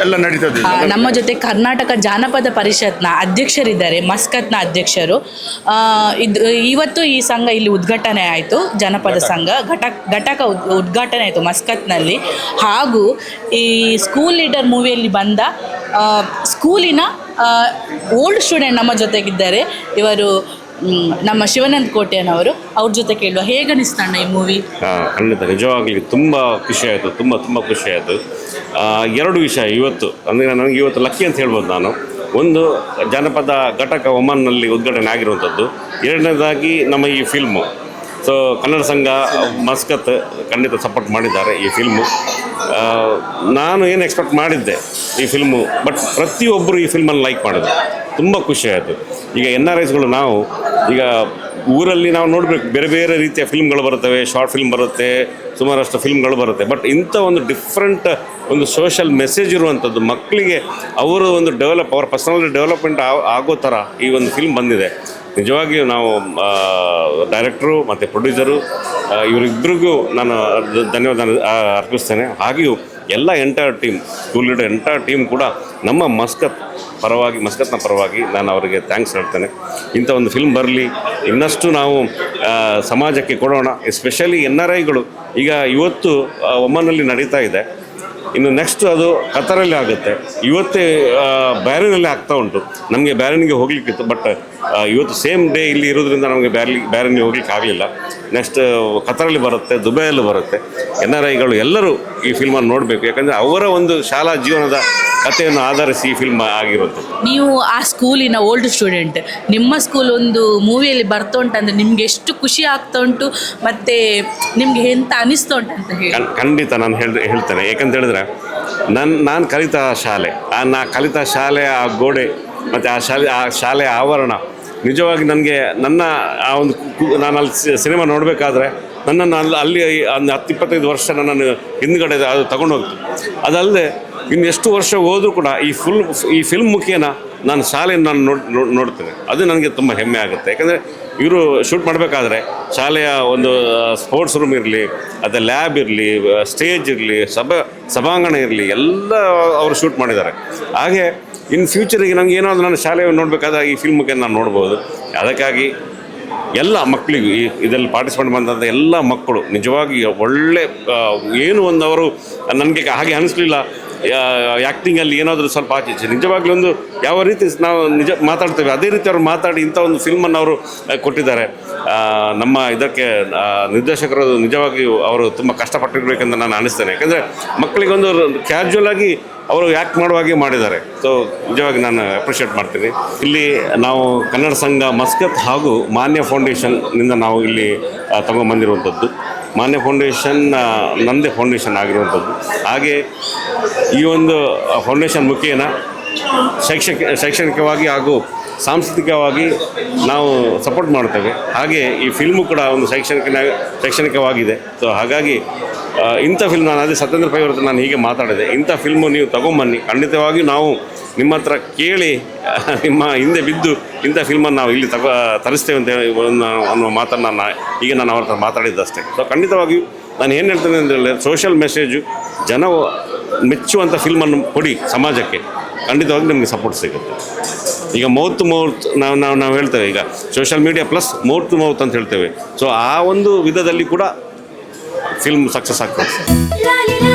ಎಲ್ಲ ನಡೀತದೆ. ನಮ್ಮ ಜೊತೆ ಕರ್ನಾಟಕ ಜಾನಪದ ಪರಿಷತ್ನ ಅಧ್ಯಕ್ಷರಿದ್ದಾರೆ, ಮಸ್ಕತ್ನ ಅಧ್ಯಕ್ಷರು. ಇವತ್ತು ಈ ಸಂಘ ಇಲ್ಲಿ ಉದ್ಘಾಟನೆ ಆಯಿತು. ಜನಪದ ಸಂಘ ಘಟಕ ಉದ್ಘಾಟನೆ ಆಯಿತು ಮಸ್ಕತ್ನಲ್ಲಿ. ಹಾಗೂ ಈ ಸ್ಕೂಲ್ ಲೀಡರ್ ಮೂವಿಯಲ್ಲಿ ಬಂದ ಸ್ಕೂಲಿನ ಓಲ್ಡ್ ಸ್ಟೂಡೆಂಟ್ ನಮ್ಮ ಜೊತೆಗಿದ್ದಾರೆ. ಇವರು ನಮ್ಮ ಶಿವಾನಂದ ಕೋಟೆಯನವರು. ಅವ್ರ ಜೊತೆ ಕೇಳುವ, ಹೇಗನಿಸ್ತಣ್ಣ ಈ ಮೂವಿ? ಖಂಡಿತ ನಿಜವಾಗ್ಲಿ ತುಂಬ ಖುಷಿ ಆಯಿತು. ತುಂಬ ಖುಷಿ ಆಯಿತು. 2 ವಿಷಯ ಇವತ್ತು, ಅಂದರೆ ನನಗೆ ಇವತ್ತು ಲಕ್ಕಿ ಅಂತ ಹೇಳ್ಬೋದು ನಾನು. ಒಂದು, ಜಾನಪದ ಘಟಕ ಒಮನ್ನಲ್ಲಿ ಉದ್ಘಾಟನೆ ಆಗಿರುವಂಥದ್ದು. 2ನೇದಾಗಿ ನಮ್ಮ ಈ ಫಿಲ್ಮು. ಸೊ ಕನ್ನಡ ಸಂಘ ಮಸ್ಕತ್ ಖಂಡಿತ ಸಪೋರ್ಟ್ ಮಾಡಿದ್ದಾರೆ ಈ ಫಿಲ್ಮು. ನಾನು ಏನು ಎಕ್ಸ್ಪೆಕ್ಟ್ ಮಾಡಿದ್ದೆ ಈ ಫಿಲ್ಮು, ಬಟ್ ಪ್ರತಿಯೊಬ್ಬರು ಈ ಫಿಲ್ಮನ್ನು ಲೈಕ್ ಮಾಡಿದ್ರು. ತುಂಬ ಖುಷಿ ಆಯಿತು. ಈಗ NRIsಗಳು ನಾವು ಈಗ ಊರಲ್ಲಿ ನಾವು ನೋಡಬೇಕು, ಬೇರೆ ಬೇರೆ ರೀತಿಯ ಫಿಲ್ಮ್ಗಳು ಬರುತ್ತವೆ, ಶಾರ್ಟ್ ಫಿಲ್ಮ್ ಬರುತ್ತೆ, ಸುಮಾರಷ್ಟು ಫಿಲ್ಮ್ಗಳು ಬರುತ್ತೆ. ಬಟ್ ಇಂಥ ಒಂದು ಡಿಫ್ರೆಂಟ್ ಒಂದು ಸೋಷಲ್ ಮೆಸೇಜ್ ಇರುವಂಥದ್ದು, ಮಕ್ಕಳಿಗೆ ಅವರು ಒಂದು ಅವರ ಪರ್ಸನಾಲಿಟಿ ಡೆವಲಪ್ಮೆಂಟ್ ಆಗೋ ಥರ ಈ ಒಂದು ಫಿಲ್ಮ್ ಬಂದಿದೆ. ನಿಜವಾಗಿಯೂ ನಾವು ಡೈರೆಕ್ಟ್ರು ಮತ್ತು ಪ್ರೊಡ್ಯೂಸರು ಇವರಿಬ್ಬರಿಗೂ ನಾನು ಧನ್ಯವಾದ ಅರ್ಪಿಸ್ತೇನೆ. ಹಾಗೆಯೂ ಎಲ್ಲ entire team, school leader entire team ಕೂಡ ನಮ್ಮ ಮಸ್ಕತ್ನ ಪರವಾಗಿ ನಾನು ಅವರಿಗೆ ಥ್ಯಾಂಕ್ಸ್ ಹೇಳ್ತೇನೆ. ಇಂಥ ಒಂದು ಫಿಲ್ಮ್ ಬರಲಿ, ಇನ್ನಷ್ಟು ನಾವು ಸಮಾಜಕ್ಕೆ ಕೊಡೋಣ. ಎಸ್ಪೆಷಲಿ NRIಗಳು ಈಗ ಇವತ್ತು ಒಮನ್ನಲ್ಲಿ ನಡೀತಾ ಇದೆ, ಇನ್ನು ನೆಕ್ಸ್ಟ್ ಅದು ಕತಾರಲ್ಲಿ ಆಗುತ್ತೆ. ಇವತ್ತೇ ಬ್ಯಾರಿನಲ್ಲಿ ಆಗ್ತಾ ಉಂಟು. ನಮಗೆ ಬ್ಯಾರಿನಿಗೆ ಹೋಗ್ಲಿಕ್ಕಿತ್ತು, ಬಟ್ ಇವತ್ತು ಸೇಮ್ ಡೇ ಇಲ್ಲಿ ಇರೋದ್ರಿಂದ ನಮಗೆ ಬ್ಯಾರಿನಿಗೆ ಹೋಗ್ಲಿಕ್ಕೆ ಆಗಲಿಲ್ಲ. ನೆಕ್ಸ್ಟ್ ಕತಾರಲ್ಲಿ ಬರುತ್ತೆ, ದುಬೈಯಲ್ಲೂ ಬರುತ್ತೆ. NRIಗಳು ಎಲ್ಲರೂ ಈ ಫಿಲ್ಮನ್ನು ನೋಡಬೇಕು. ಯಾಕಂದರೆ ಅವರ ಒಂದು ಶಾಲಾ ಜೀವನದ ಕಥೆಯನ್ನು ಆಧರಿಸಿ ಈ ಫಿಲ್ಮ್ ಆಗಿರುವಂಥದ್ದು. ನೀವು ಆ ಸ್ಕೂಲಿನ ಓಲ್ಡ್ ಸ್ಟೂಡೆಂಟ್, ನಿಮ್ಮ ಸ್ಕೂಲ್ ಒಂದು ಮೂವಿಯಲ್ಲಿ ಬರ್ತಾ ಉಂಟಂದ್ರೆ ನಿಮ್ಗೆ ಎಷ್ಟು ಖುಷಿ ಆಗ್ತಾ ಉಂಟು ಮತ್ತು ನಿಮ್ಗೆ ಎಂತ ಅನಿಸ್ತಾ ಉಂಟು ಅಂತ ಹೇಳಿ? ಖಂಡಿತ ನಾನು ಹೇಳ್ತೇನೆ. ಯಾಕಂತ ಹೇಳಿದ್ರೆ ನಾನು ಕಲಿತ ಶಾಲೆ, ನಾ ಕಲಿತ ಶಾಲೆಯ ಆ ಗೋಡೆ ಮತ್ತು ಆ ಶಾಲೆಯ ಆವರಣ ನಿಜವಾಗಿ ನನಗೆ ನನ್ನ ಆ ಒಂದು ನಾನು ಅಲ್ಲಿ ಸಿನಿಮಾ ನೋಡಬೇಕಾದ್ರೆ ನನ್ನನ್ನು ಅಲ್ಲಿ ಒಂದು 10-25 ವರ್ಷ ನನ್ನನ್ನು ಹಿಂದ್ಗಡೆ ಅದು ತಗೊಂಡು ಹೋಗ್ತು. ಅದಲ್ಲದೆ ಇನ್ನು ಎಷ್ಟು ವರ್ಷ ಹೋದರೂ ಕೂಡ ಈ ಫಿಲ್ಮ್ ಮುಖೇನ ನಾನು ಶಾಲೆಯನ್ನು ನಾನು ನೋಡ್ತೇನೆ. ಅದು ನನಗೆ ತುಂಬ ಹೆಮ್ಮೆ ಆಗುತ್ತೆ. ಯಾಕಂದರೆ ಇವರು ಶೂಟ್ ಮಾಡಬೇಕಾದ್ರೆ ಶಾಲೆಯ ಒಂದು ಸ್ಪೋರ್ಟ್ಸ್ ರೂಮ್ ಇರಲಿ, ಅದು ಲ್ಯಾಬ್ ಇರಲಿ, ಸ್ಟೇಜ್ ಇರಲಿ, ಸಭಾಂಗಣ ಇರಲಿ, ಎಲ್ಲ ಅವರು ಶೂಟ್ ಮಾಡಿದ್ದಾರೆ. ಹಾಗೆ ಇನ್ ಫ್ಯೂಚರಿಗೆ ನನಗೆ ಏನಾದರೂ ನನ್ನ ಶಾಲೆಯನ್ನು ನೋಡಬೇಕಾದ್ರೆ ಈ ಫಿಲ್ಮ್ ಮುಖೇನ ನಾನು ನೋಡ್ಬೋದು. ಅದಕ್ಕಾಗಿ ಎಲ್ಲ ಮಕ್ಕಳಿಗೂ ಇದರಲ್ಲಿ ಪಾರ್ಟಿಸಿಪೇಟ್ ಮಾಡಿದಂಥ ಎಲ್ಲ ಮಕ್ಕಳು ನಿಜವಾಗಿ ಒಳ್ಳೆ ಏನು ಒಂದು ಅವರು ನನಗೆ ಹಾಗೆ ಅನಿಸ್ಲಿಲ್ಲ ಆ್ಯಕ್ಟಿಂಗಲ್ಲಿ ಏನಾದರೂ ಸ್ವಲ್ಪ ಆಚೆ ನಿಜವಾಗ್ಲೂ ಒಂದು ಯಾವ ರೀತಿ ನಾವು ನಿಜ ಮಾತಾಡ್ತೇವೆ ಅದೇ ರೀತಿ ಅವರು ಮಾತಾಡಿ ಇಂಥ ಒಂದು ಫಿಲ್ಮನ್ನು ಅವರು ಕೊಟ್ಟಿದ್ದಾರೆ. ನಮ್ಮ ಇದಕ್ಕೆ ನಿರ್ದೇಶಕರು ನಿಜವಾಗಿ ಅವರು ತುಂಬ ಕಷ್ಟಪಟ್ಟಿರಬೇಕೆಂದು ನಾನು ಅನಿಸ್ತೇನೆ. ಯಾಕೆಂದರೆ ಮಕ್ಕಳಿಗೊಂದು ಕ್ಯಾಶುವಲ್ ಆಗಿ ಅವರು ಆ್ಯಕ್ಟ್ ಮಾಡುವಾಗೆ ಮಾಡಿದ್ದಾರೆ. ಸೊ ನಿಜವಾಗಿ ನಾನು ಅಪ್ರಿಷಿಯೇಟ್ ಮಾಡ್ತೀನಿ. ಇಲ್ಲಿ ನಾವು ಕನ್ನಡ ಸಂಘ ಮಸ್ಕತ್ ಹಾಗೂ ಮಾನ್ಯ ಫೌಂಡೇಶನ್ನಿಂದ ನಾವು ಇಲ್ಲಿ ತಗೊಂಬಂದಿರುವಂಥದ್ದು. ಮಾನ್ಯ ಫೌಂಡೇಶನ್ ನನ್ನದೇ ಫೌಂಡೇಶನ್ ಆಗಿರುವಂಥದ್ದು. ಹಾಗೆ ಈ ಒಂದು ಫೌಂಡೇಶನ್ ಮುಖೇನ ಶೈಕ್ಷಣಿಕವಾಗಿ ಹಾಗೂ ಸಾಂಸ್ಕೃತಿಕವಾಗಿ ನಾವು ಸಪೋರ್ಟ್ ಮಾಡ್ತೇವೆ. ಹಾಗೆ ಈ ಫಿಲ್ಮು ಕೂಡ ಒಂದು ಶೈಕ್ಷಣಿಕವಾಗಿದೆ. ಸೊ ಹಾಗಾಗಿ ಇಂಥ ಫಿಲ್ಮ್ ನಾನು ಅದೇ ಸತ್ಯೇಂದ್ರ ಪೈ ಅವ್ರ ನಾನು ಹೀಗೆ ಮಾತಾಡಿದೆ, ಇಂಥ ಫಿಲ್ಮು ನೀವು ತಗೊಂಬನ್ನಿ, ಖಂಡಿತವಾಗಿ ನಾವು ನಿಮ್ಮ ಹತ್ರ ಕೇಳಿ ನಿಮ್ಮ ಹಿಂದೆ ಬಿದ್ದು ಇಂಥ ಫಿಲ್ಮನ್ನು ನಾವು ಇಲ್ಲಿ ತರಿಸ್ತೇವೆ ಅಂತ ಹೇಳಿ ಅನ್ನೋ ಮಾತನ್ನು ಈಗ ನಾನು ಅವ್ರ ಹತ್ರ ಮಾತಾಡಿದ್ದಷ್ಟೇ. ಸೊ ಖಂಡಿತವಾಗಿಯೂ ನಾನು ಏನು ಹೇಳ್ತೇನೆ ಅಂತ ಹೇಳಿದ್ರೆ ಸೋಷಿಯಲ್ ಮೆಸೇಜು ಜನ ಮೆಚ್ಚುವಂಥ ಫಿಲ್ಮನ್ನು ಕೊಡಿ ಸಮಾಜಕ್ಕೆ, ಖಂಡಿತವಾಗಿ ನಿಮಗೆ ಸಪೋರ್ಟ್ ಸಿಗುತ್ತೆ. ಈಗ ಮೌತ್ ಟು ಮೌತ್ ನಾವು ಹೇಳ್ತೇವೆ, ಈಗ social media plus mouth to mouth ಅಂತ ಹೇಳ್ತೇವೆ. ಸೊ ಆ ಒಂದು ವಿಧದಲ್ಲಿ ಕೂಡ ಫಿಲ್ಮ್ ಸಕ್ಸಸ್ ಆಗ್ತದೆ.